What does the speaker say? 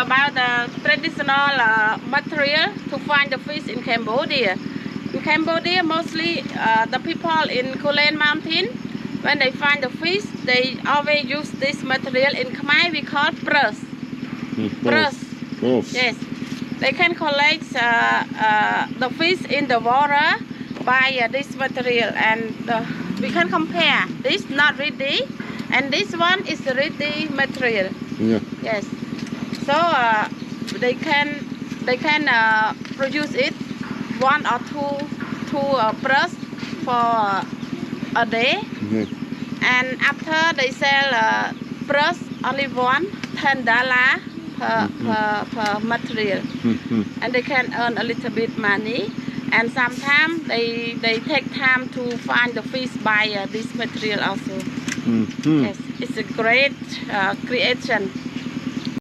about the traditional material to find the fish in Cambodia. In Cambodia, mostly the people in Kulen Mountain, when they find the fish, they always use this material. In Khmer, we call press. Press. Yes. They can collect the fish in the water by this material, and we can compare. This not ready, and this one is the ready material. Yeah. Yes. So they can produce it one or two press for a day, and after they sell press only $10 per material, and they can earn a little bit money. And sometimes they take time to find the fish by this material also. Yes, it's a great creation.